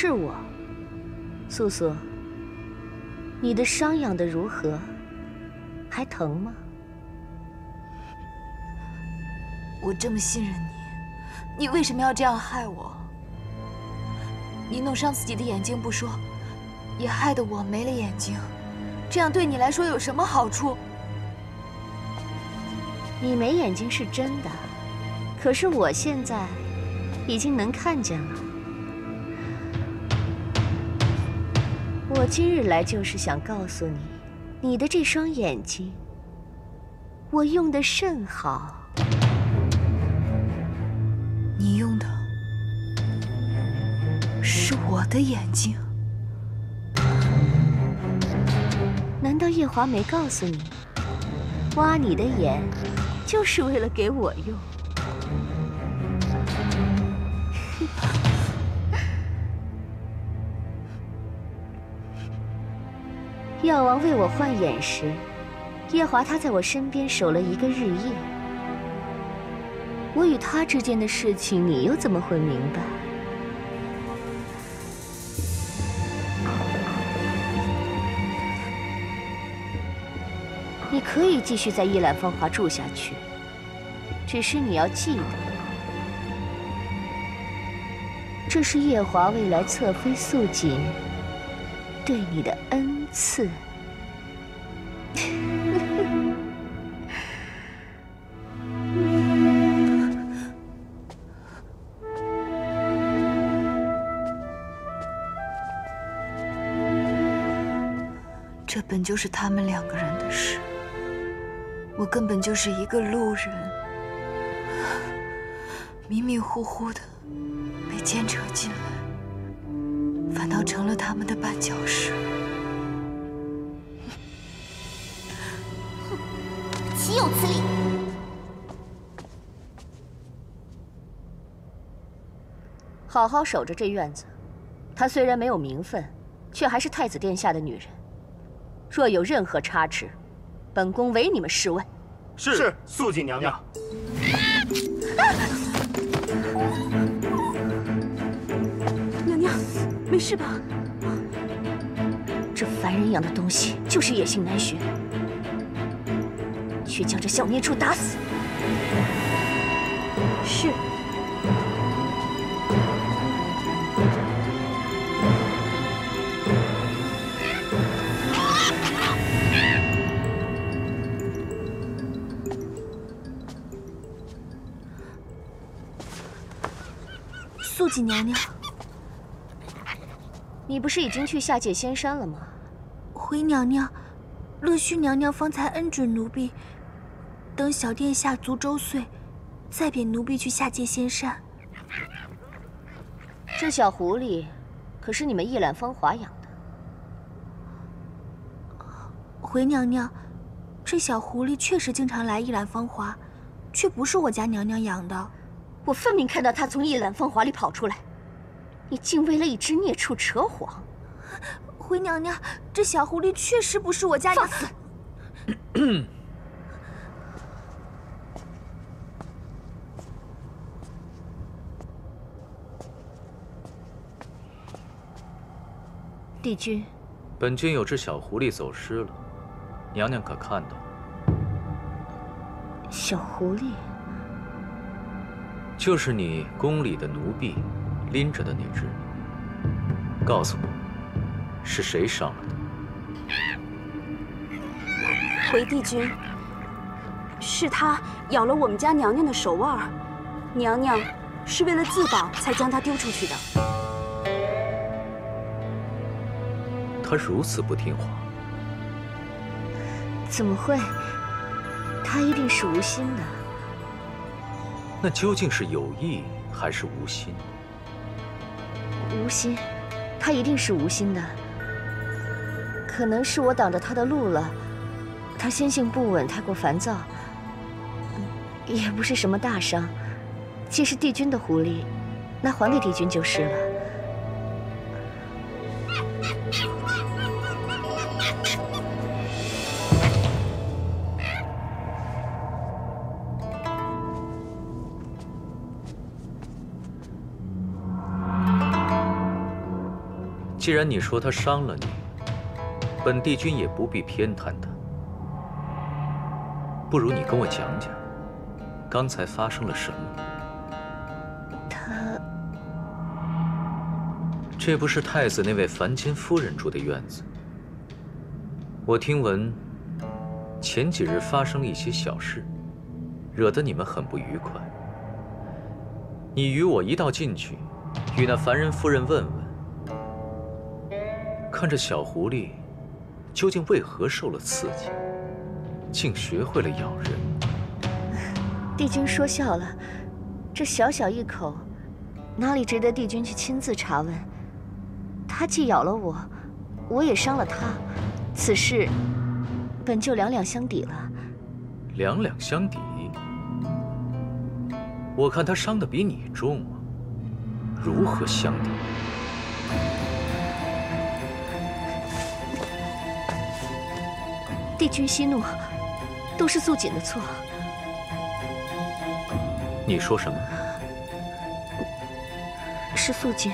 是我。素素，你的伤养得如何？还疼吗？我这么信任你，你为什么要这样害我？你弄伤自己的眼睛不说，也害得我没了眼睛，这样对你来说有什么好处？你没眼睛是真的，可是我现在已经能看见了。我今日来就是想告诉你，你的这双眼睛，我用得甚好。你用的是我的眼睛？难道夜华没告诉你，挖你的眼就是为了给我用？药王为我换眼时，夜华他在我身边守了1个日夜。我与他之间的事情，你又怎么会明白？你可以继续在一览芳华住下去，只是你要记得，这是夜华未来侧妃素锦对你的恩赐。这本就是他们2个人的事，我根本就是一个路人，迷迷糊糊的被牵扯进来，反倒成了他们的绊脚石。岂有此理！好好守着这院子，她虽然没有名分，却还是太子殿下的女人。若有任何差池，本宫唯你们是问。是，素锦娘娘。娘娘，没事吧？这凡人养的东西就是野性难学，去将这小孽畜打死。是。素锦娘娘，你不是已经去下界仙山了吗？回娘娘，乐须娘娘方才恩准奴婢，等小殿下足周岁，再贬奴婢去下界仙山。这小狐狸，可是你们一览芳华养的。回娘娘，这小狐狸确实经常来一览芳华，却不是我家娘娘养的。我分明看到它从一览芳华里跑出来，你竟为了一只孽畜扯谎。回娘娘，这小狐狸确实不是我家娘。放肆！帝君，本君有只小狐狸走失了，娘娘可看到？小狐狸。就是你宫里的奴婢拎着的那只，告诉我，是谁伤了它？回帝君，是他咬了我们家娘娘的手腕，娘娘是为了自保才将它丢出去的。它如此不听话，怎么会？他一定是无心的。那究竟是有意还是无心？无心，他一定是无心的。可能是我挡着他的路了，他心性不稳，太过烦躁，也不是什么大伤。既是帝君的狐狸，那还给帝君就是了。既然你说他伤了你，本帝君也不必偏袒他。不如你跟我讲讲，刚才发生了什么？他……这不是太子那位凡间夫人住的院子。我听闻，前几日发生了一些小事，惹得你们很不愉快。你与我一道进去，与那凡人夫人问问，看这小狐狸究竟为何受了刺激，竟学会了咬人。帝君说笑了，这小小一口，哪里值得帝君去亲自查问？他既咬了我，我也伤了他，此事本就两两相抵了。两两相抵？我看他伤得比你重啊，如何相抵？帝君息怒，都是素锦的错。你说什么？是素锦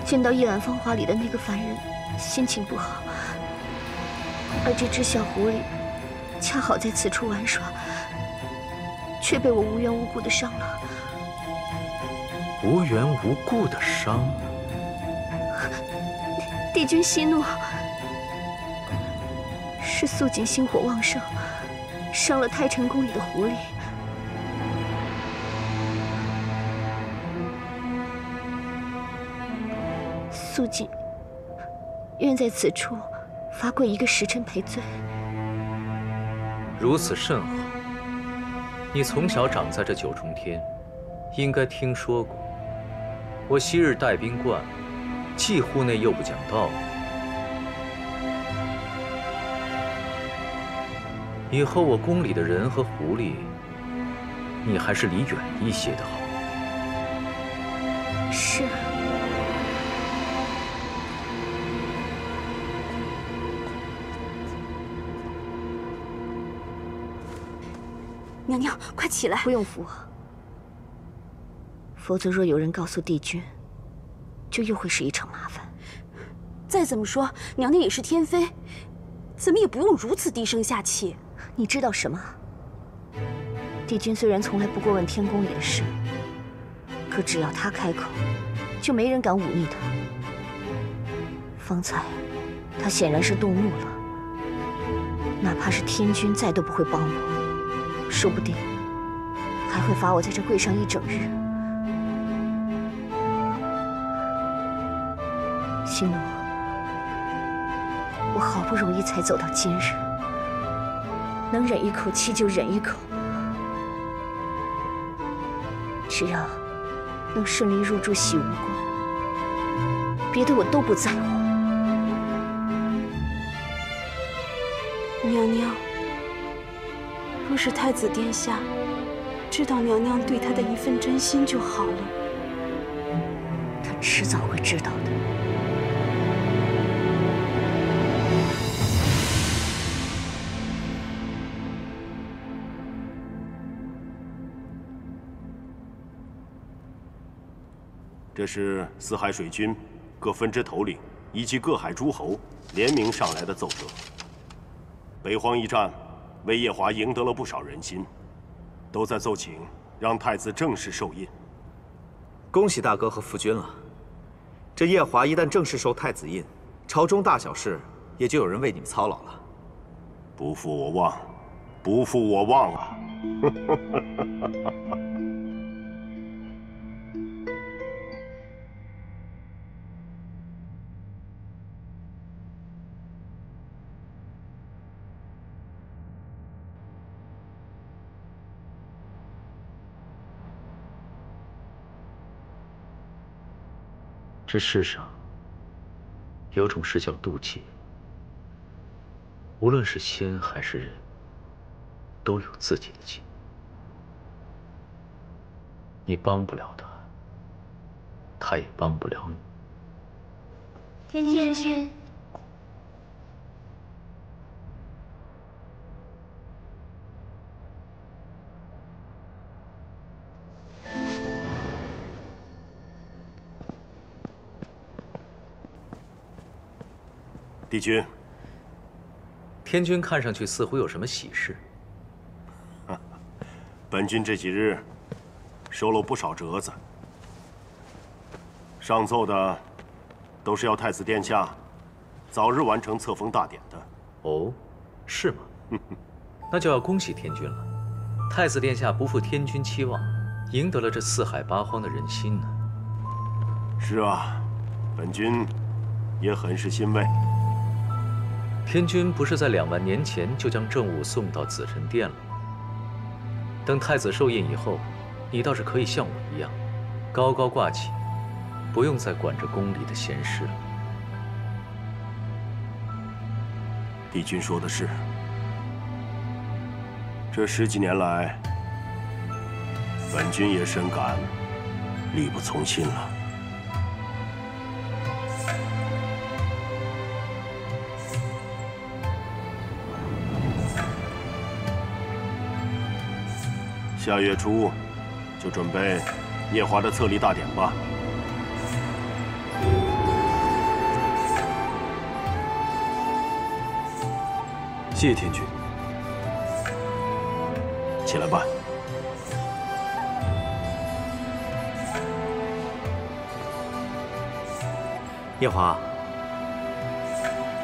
见到一览芳华里的那个凡人，心情不好，而这只小狐狸恰好在此处玩耍，却被我无缘无故的伤了。无缘无故的伤？帝君息怒，是素锦心火旺盛，伤了太晨宫里的狐狸。素锦愿在此处罚跪1个时辰赔罪。如此甚好。你从小长在这九重天，应该听说过，我昔日带兵惯，既护内又不讲道理。以后我宫里的人和狐狸，你还是离远一些的好。是。娘娘，快起来！不用扶我，否则若有人告诉帝君，就又会是一场麻烦。再怎么说，娘娘也是天妃，怎么也不用如此低声下气。你知道什么？帝君虽然从来不过问天宫里的事，可只要他开口，就没人敢忤逆他。方才，他显然是动怒了，哪怕是天君在都不会帮我。说不定还会罚我在这跪上一整日。息怒，我好不容易才走到今日，能忍一口气就忍一口，只要能顺利入住洗梧宫，别的我都不在乎。娘娘。若是太子殿下知道娘娘对他的一份真心就好了。他迟早会知道的。这是四海水军各分支头领以及各海诸侯联名上来的奏折。北荒一战。为夜华赢得了不少人心，都在奏请让太子正式受印。恭喜大哥和夫君了。这夜华一旦正式受太子印，朝中大小事也就有人为你们操劳了。不负我望，不负我望啊！这世上有种事叫妒忌，无论是仙还是人，都有自己的气。你帮不了他，他也帮不了你。天君。帝君，天君看上去似乎有什么喜事。本君这几日收了不少折子，上奏的都是要太子殿下早日完成册封大典的。哦，是吗？那就要恭喜天君了。太子殿下不负天君期望，赢得了这四海八荒的人心呢。是啊，本君也很是欣慰。天君不是在2万年前就将政务送到紫宸殿了吗？等太子受印以后，你倒是可以像我一样，高高挂起，不用再管着宫里的闲事了。帝君说的是，这10几年来，本君也深感力不从心了。下月初就准备夜华的册立大典吧。谢谢天君。起来吧。夜华，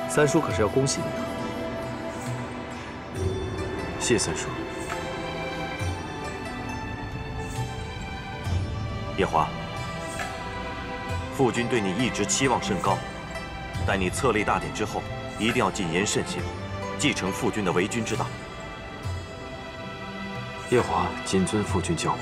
三叔可是要恭喜你的。谢三叔。夜华，父君对你一直期望甚高，待你册立大典之后，一定要谨言慎行，继承父君的为君之道。夜华谨遵父君教诲。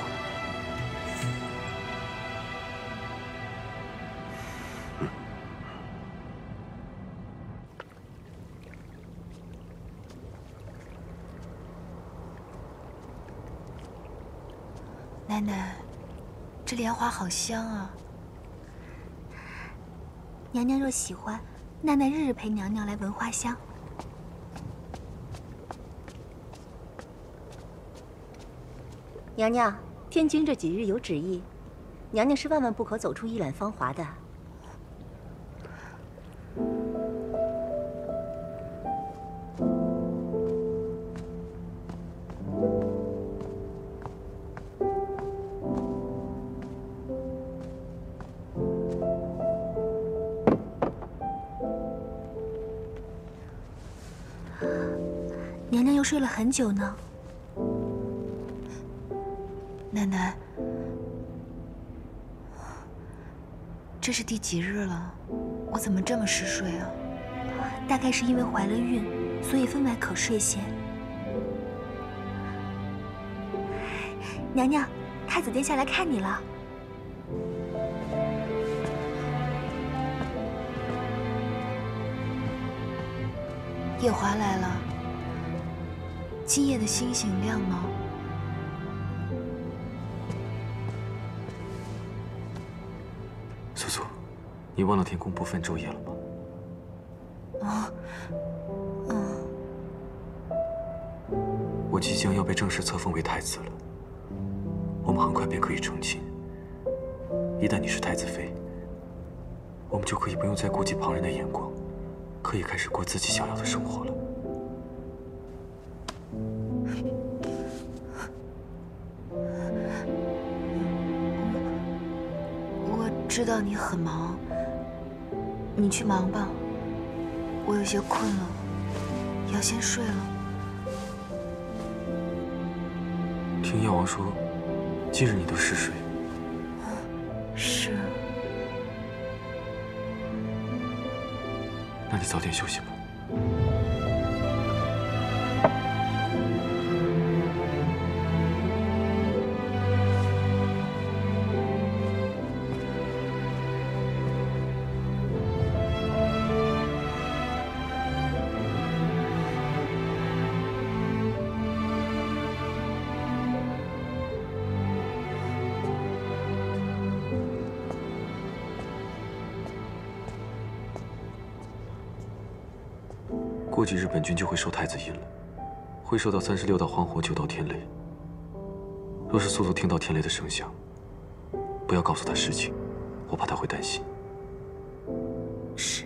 奶奶，这莲花好香啊！娘娘若喜欢，奶奶日日陪娘娘来闻花香。娘娘，天君这几日有旨意，娘娘是万万不可走出一览芳华的。娘娘又睡了很久呢。奶奶，这是第几日了？我怎么这么嗜睡啊？大概是因为怀了孕，所以分外可睡些。娘娘，太子殿下来看你了。夜华来了。今夜的星星亮吗？素素，你忘了天宫不分昼夜了吗？啊，我即将要被正式册封为太子了，我们很快便可以成亲。一旦你是太子妃，我们就可以不用再顾及旁人的眼光，可以开始过自己想要的生活了。知道你很忙，你去忙吧。我有些困了，要先睡了。听药王说，近日你都嗜睡。是。那你早点休息吧。过几日，本君就会受太子印了，会受到36道荒火，9道天雷。若是素素听到天雷的声响，不要告诉她事情，我怕她会担心。是。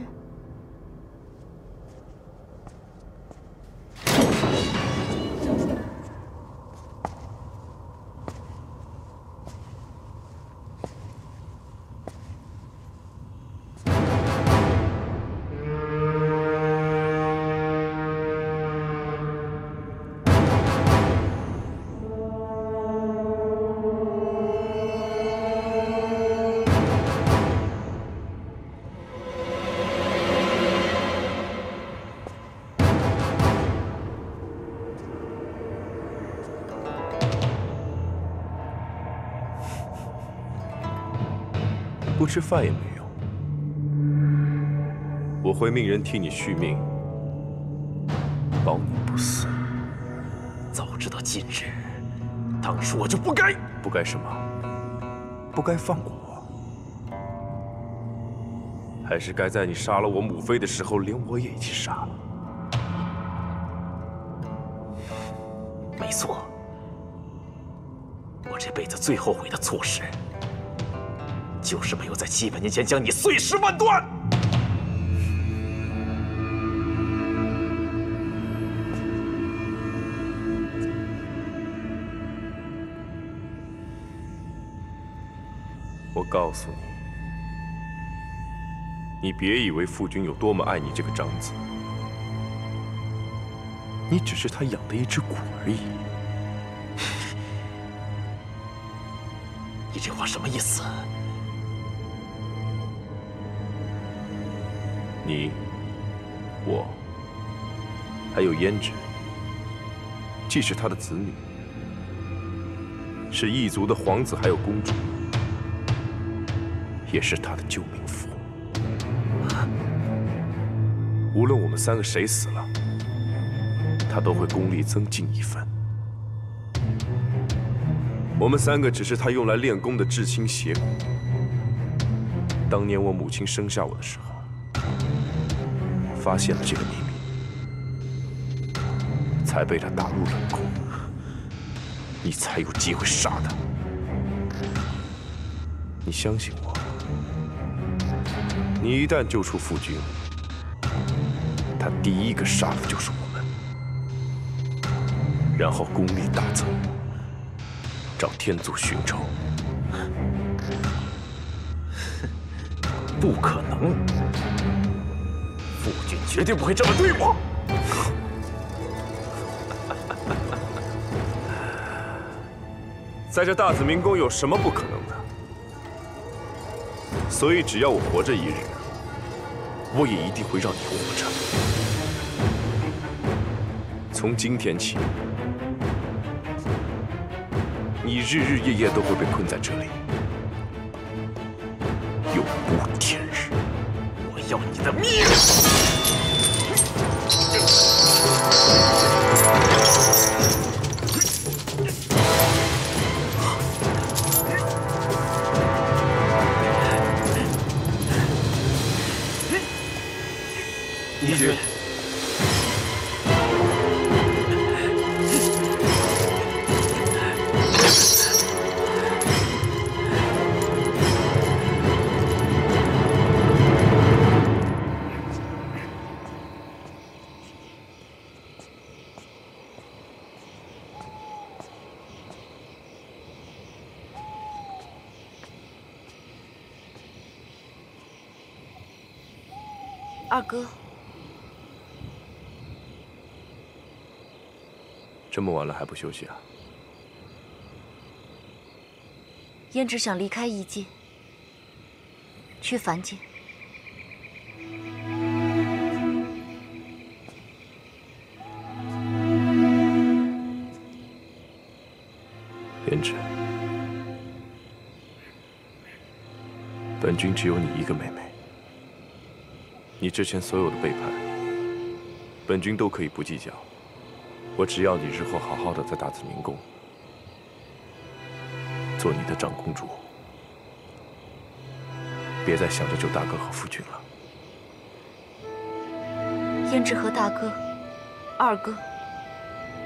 不吃饭也没用。我会命人替你续命，保你不死。早知道今日，当初我就不该……不该什么？不该放过我，还是该在你杀了我母妃的时候，连我也一起杀了？没错，我这辈子最后悔的错事，就是没有在700年前将你碎尸万段。我告诉你，你别以为父君有多么爱你这个长子，你只是他养的一只狗而已。你这话什么意思？你、我，还有胭脂，既是他的子女，是异族的皇子还有公主，也是他的救命符。无论我们3个谁死了，他都会功力增进1分。我们3个只是他用来练功的至亲血骨。当年我母亲生下我的时候，发现了这个秘密，才被他打入冷宫，你才有机会杀他。你相信我，你一旦救出父君，他第一个杀的就是我们，然后功力大增，找天族寻仇。不可能，父君绝对不会这么对我。在这大紫明宫有什么不可能的？所以只要我活着一日，我也一定会让你活着。从今天起，你日日夜夜都会被困在这里，永无天日。我要你的命！义军，二哥，这么晚了还不休息啊？胭脂想离开异界，去凡界。胭脂，本君只有你一个妹妹。你之前所有的背叛，本君都可以不计较。我只要你日后好好的在大紫明宫做你的长公主，别再想着救大哥和夫君了。胭脂和大哥、二哥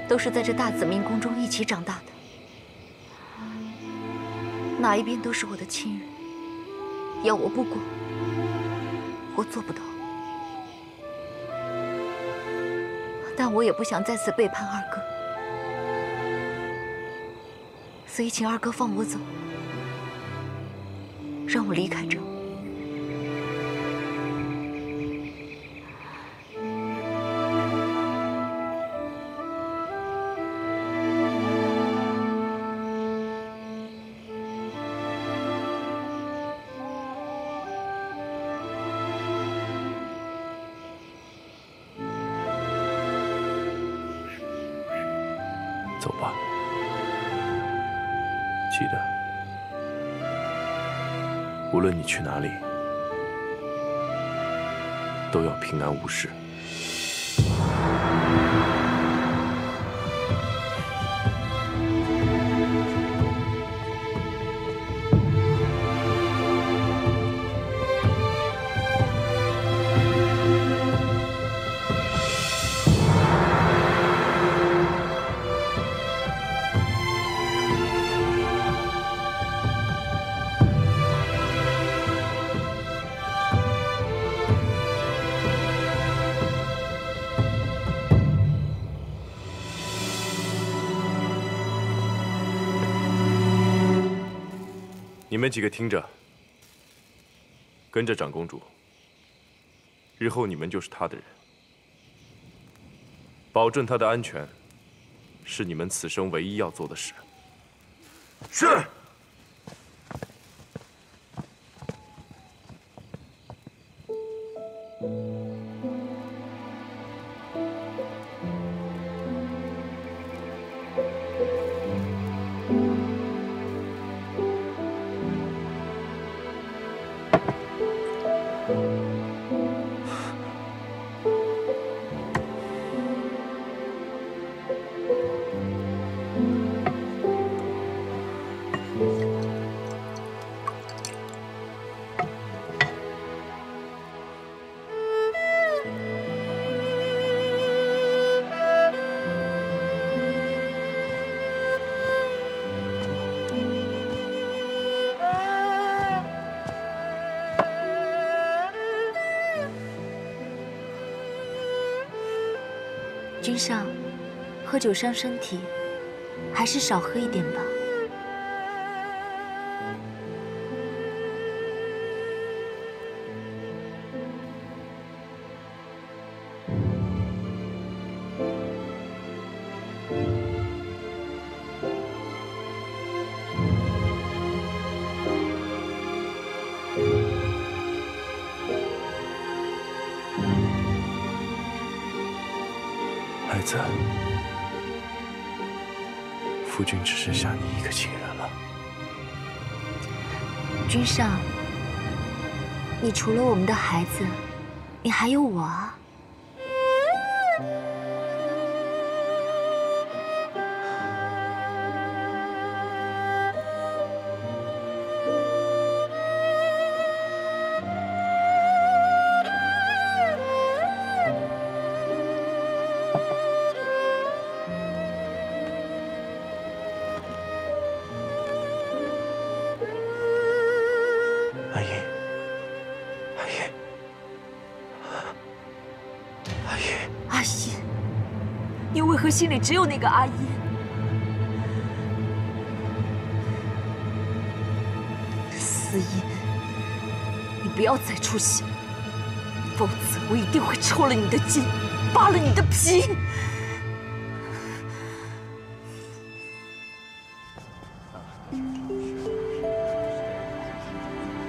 都是在这大紫明宫中一起长大的，哪一边都是我的亲人。要我不管，我做不到。但我也不想再次背叛二哥，所以请二哥放我走，让我离开这。走吧，记得，无论你去哪里，都要平安无事。你们几个听着，跟着长公主，日后你们就是她的人，保证她的安全，是你们此生唯一要做的事。是。君上，喝酒伤身体，还是少喝一点吧。孩子，夫君只剩下你一个亲人了。君上，你除了我们的孩子，你还有我啊。为何心里只有那个阿依？思音，你不要再出戏，否则我一定会抽了你的筋，扒了你的皮。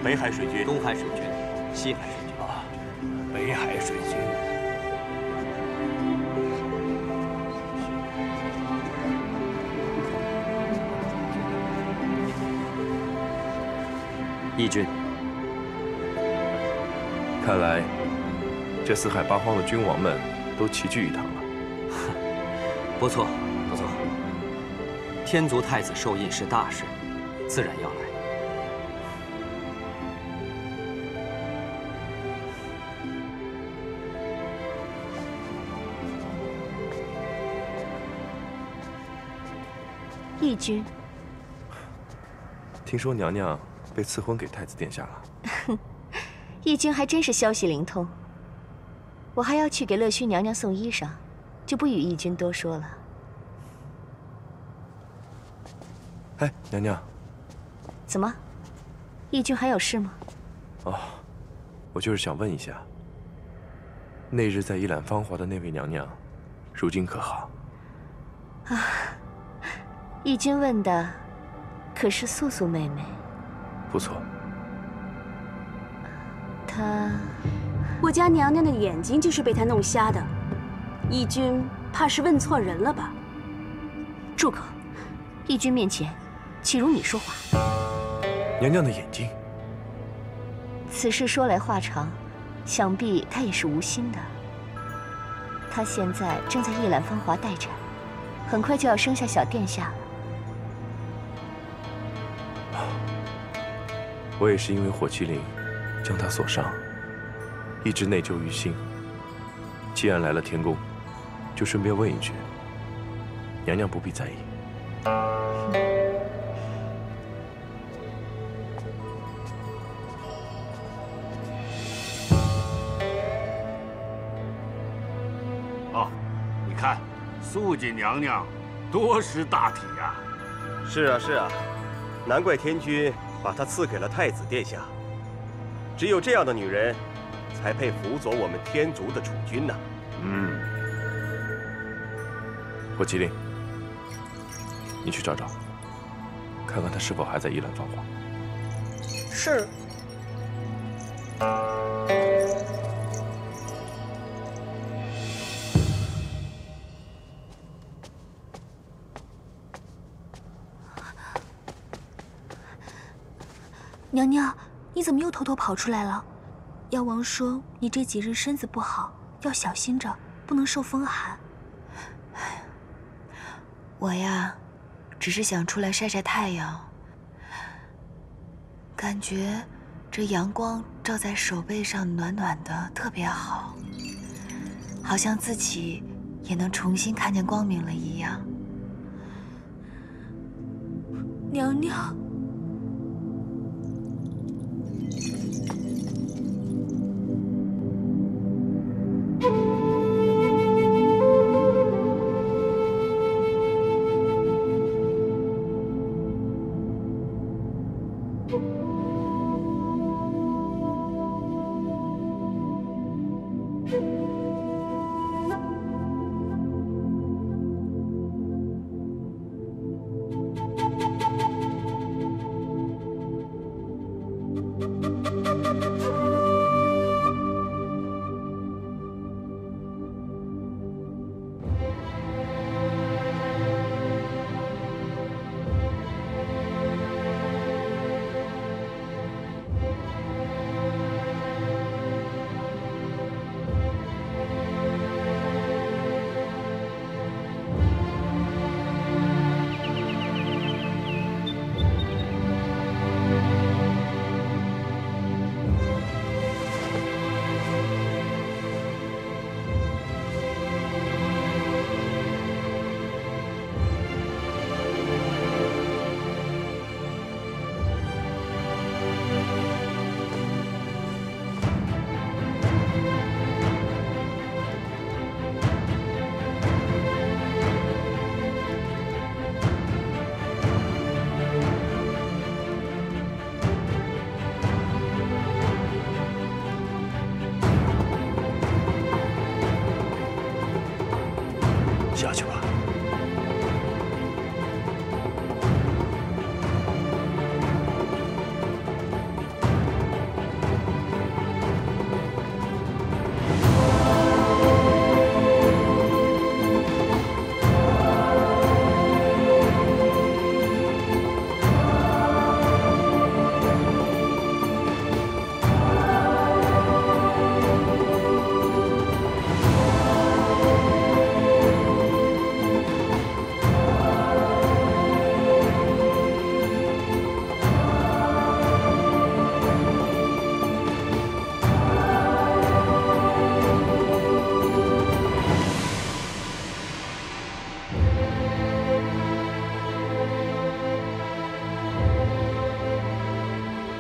北海水军、东海水军、西海水军啊，北海水军。义军，看来这四海八荒的君王们都齐聚一堂了。不错，不错。天族太子受印是大事，自然要来。义军，听说娘娘被赐婚给太子殿下了。义军还真是消息灵通。我还要去给乐须娘娘送衣裳，就不与义军多说了。哎，娘娘，怎么？义军还有事吗？哦，我就是想问一下，那日在一览芳华的那位娘娘，如今可好？啊，义军问的可是素素妹妹。不错。她，我家娘娘的眼睛就是被她弄瞎的。义军怕是问错人了吧？住口！义军面前，岂容你说话？娘娘的眼睛，此事说来话长，想必他也是无心的。他现在正在一览芳华待产，很快就要生下小殿下了。我也是因为火麒麟将他所伤，一直内疚于心。既然来了天宫，就顺便问一句，娘娘不必在意。哦，你看，素锦娘娘多识大体呀。是啊，是啊，难怪天君把她赐给了太子殿下。只有这样的女人，才配辅佐我们天族的储君呢。火麒麟，你去找找，看看他是否还在一览芳华。是。娘娘，你怎么又偷偷跑出来了？妖王说你这几日身子不好，要小心着，不能受风寒。我呀，只是想出来晒晒太阳，感觉这阳光照在手背上暖暖的，特别好，好像自己也能重新看见光明了一样。娘娘。下去吧。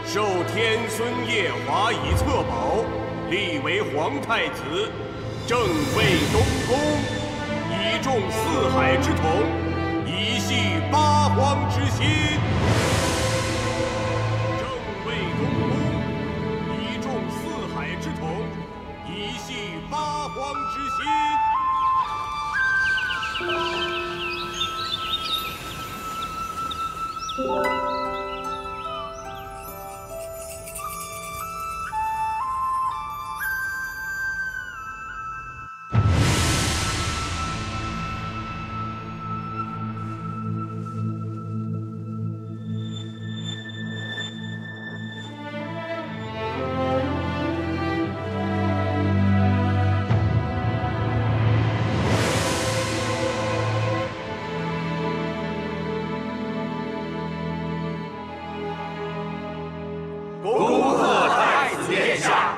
受天孙夜华以册宝，立为皇太子，正位东宫，以重四海之统，以系八荒之心。正位东宫，以重四海之统，以系八荒之心。恭贺太子殿下。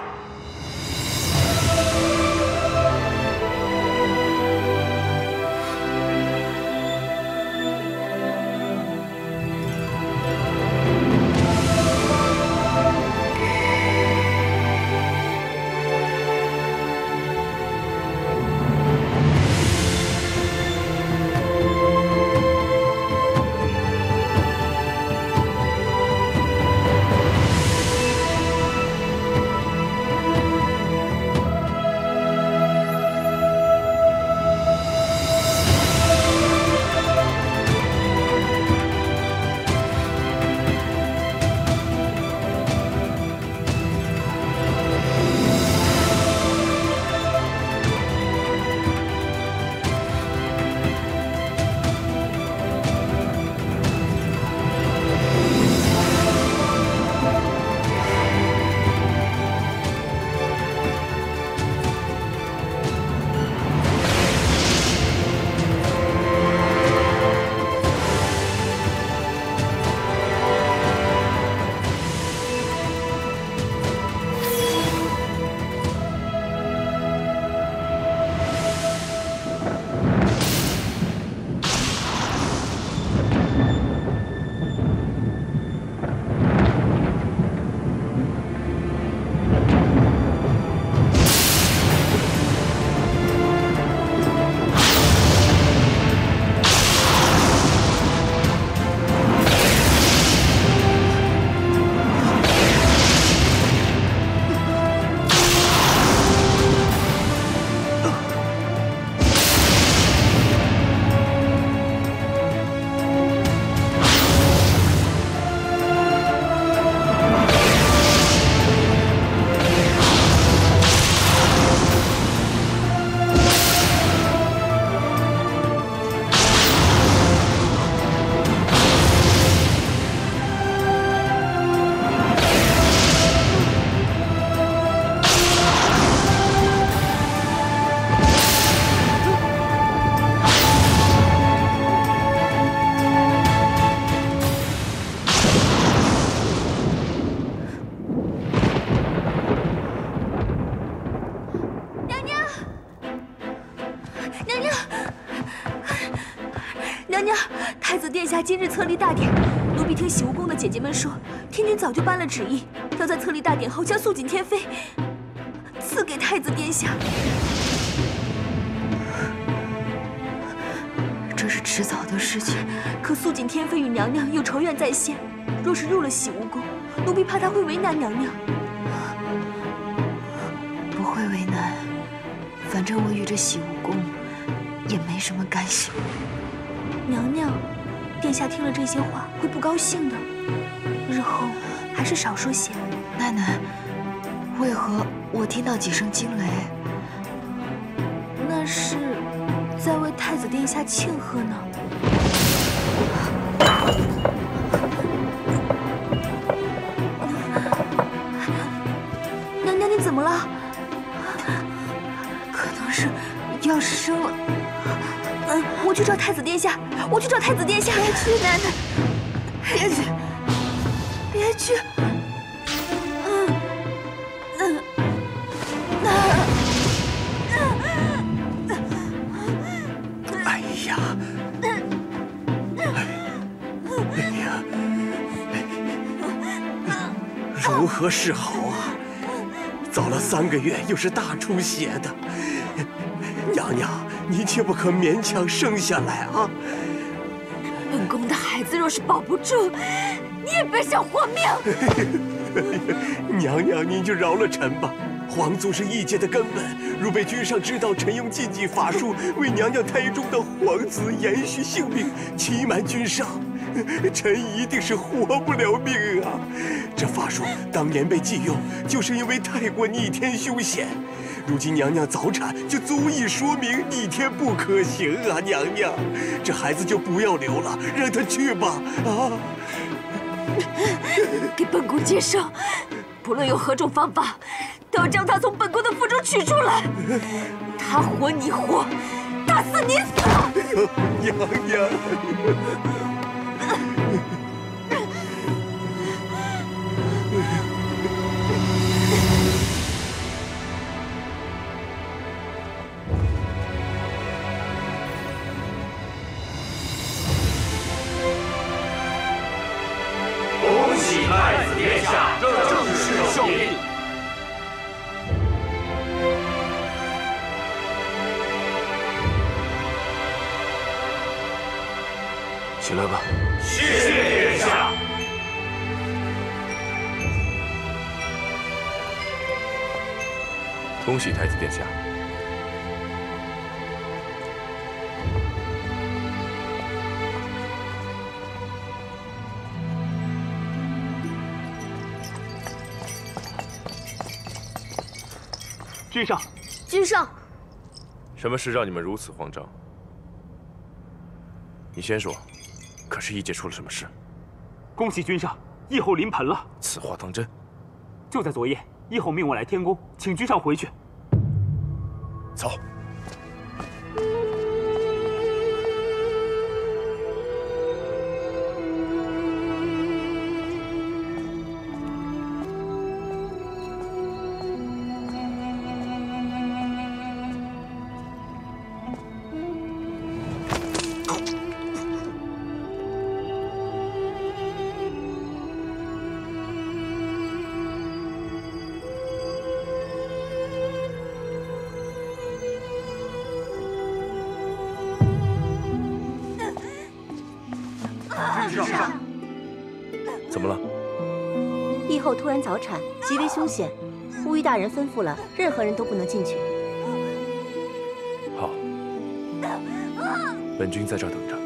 娘娘，太子殿下今日册立大典，奴婢听洗梧宫的姐姐们说，天君早就颁了旨意，要在册立大典后将素锦天妃赐给太子殿下。这是迟早的事情。可素锦天妃与娘娘有仇怨在先，若是入了洗梧宫，奴婢怕她会为难娘娘。不会为难，反正我与这洗梧宫也没什么干系。娘娘，殿下听了这些话会不高兴的，日后还是少说些。奶奶，为何我听到几声惊雷？那是在为太子殿下庆贺呢。娘娘，你怎么了？可能是要生了。我去找太子殿下，我去找太子殿下。别去，奶奶，别去，别去。哎呀，如何是好啊？早了3个月，又是大出血的，娘娘。你切不可勉强生下来啊！本宫的孩子若是保不住，你也别想活命。娘娘，您就饶了臣吧。皇族是异界的根本，若被君上知道臣用禁忌法术为娘娘胎中的皇子延续性命，欺瞒君上，臣一定是活不了命啊！这法术当年被忌用，就是因为太过逆天凶险。如今娘娘早产，就足以说明逆天不可行啊！娘娘，这孩子就不要留了，让他去吧！啊！给本宫接生，不论用何种方法，都要将他从本宫的腹中取出来。他活你活，他死你死！娘娘。殿下正式受印。起来吧。谢殿下。恭喜太子殿下。 君上，君上，什么事让你们如此慌张？你先说，可是异界出了什么事？恭喜君上，义后临盆了。此话当真？就在昨夜，义后命我来天宫，请君上回去。走。 怎么了？义后突然早产，极为凶险。乌衣大人吩咐了，任何人都不能进去。好，本君在这儿等着。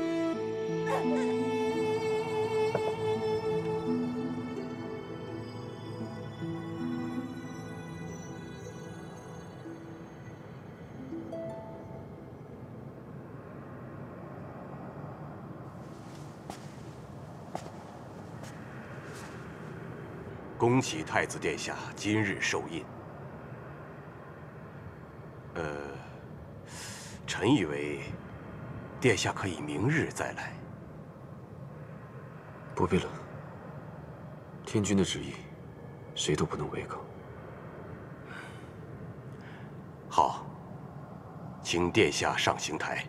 恭喜太子殿下今日受印。臣以为殿下可以明日再来。不必了。天君的旨意，谁都不能违抗。好，请殿下上刑台。